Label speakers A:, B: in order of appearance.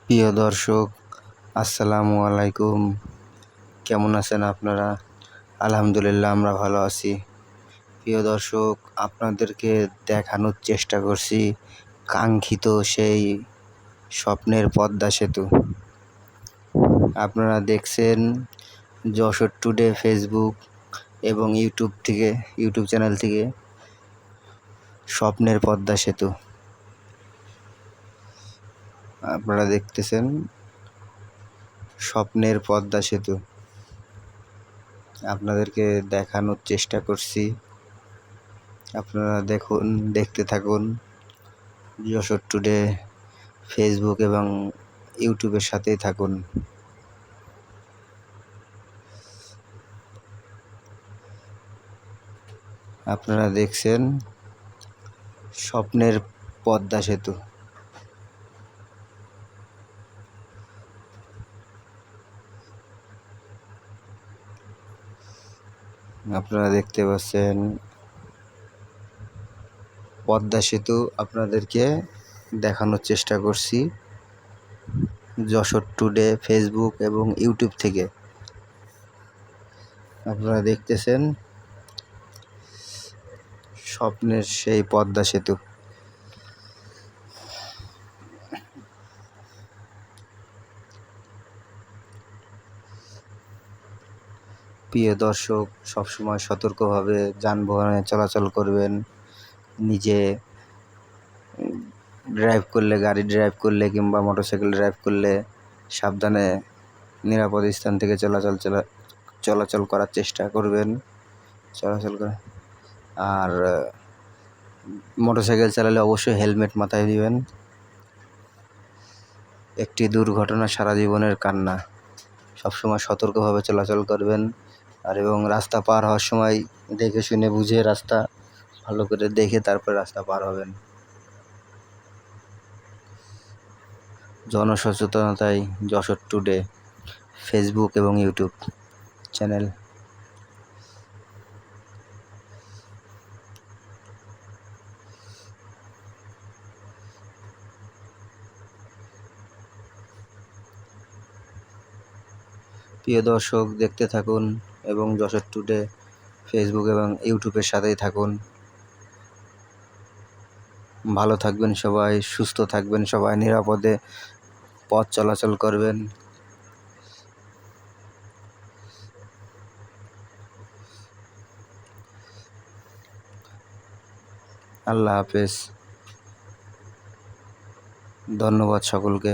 A: প্রিয় দর্শক, আসসালামু আলাইকুম। কেমন আছেন আপনারা? আলহামদুলিল্লাহ, আমরা ভালো আছি। প্রিয় দর্শক, আপনাদেরকে দেখানোর চেষ্টা করছি কাঙ্ক্ষিত সেই স্বপ্নের পদ্মা সেতু। আপনারা দেখছেন যশোর টুডে ফেসবুক এবং ইউটিউব চ্যানেল থেকে স্বপ্নের পদ্মা সেতু আপনারা দেখতেছেন। স্বপ্নের পদ্মা সেতু আপনাদেরকে দেখানোর চেষ্টা করছি। আপনারা দেখতে থাকুন যশোর টুডে ফেসবুক এবং ইউটিউবের সাথেই থাকুন। আপনারা দেখছেন স্বপ্নের পদ্মা সেতু। আপনারা দেখতে পাচ্ছেন পদ্মা সেতু। আপনাদেরকে দেখানোর চেষ্টা করছি যশোর টুডে ফেসবুক এবং ইউটিউব থেকে। আপনারা দেখতেছেন স্বপ্নের সেই পদ্মা সেতু। প্রিয় দর্শক, সবসময় সতর্কভাবে যানবাহনে চলাচল করবেন। নিজে গাড়ি ড্রাইভ করলে কিংবা মোটরসাইকেল ড্রাইভ করলে সাবধানে নিরাপদ স্থান থেকে চলাচল করার চেষ্টা করবেন। আর মোটরসাইকেল চালালে অবশ্যই হেলমেট মাথায় দিবেন। একটি দুর্ঘটনা সারা জীবনের কান্না। সবসময় সতর্কভাবে চলাচল করবেন। এবং রাস্তা পার হওয়ার সময় দেখে শুনে বুঝে রাস্তা ভালো করে দেখে তারপর রাস্তা পার হবেন। জনসচেতনতায় যশোর টুডে ফেসবুক এবং ইউটিউব চ্যানেল। প্রিয় দর্শক, দেখতে থাকুন এবং যশোর টুডে ফেসবুক এবং ইউটিউবের সাথেই থাকুন। ভালো থাকবেন সবাই, সুস্থ থাকবেন সবাই, নিরাপদে পথ চলাচল করবেন। আল্লাহ হাফেজ। ধন্যবাদ সকলকে।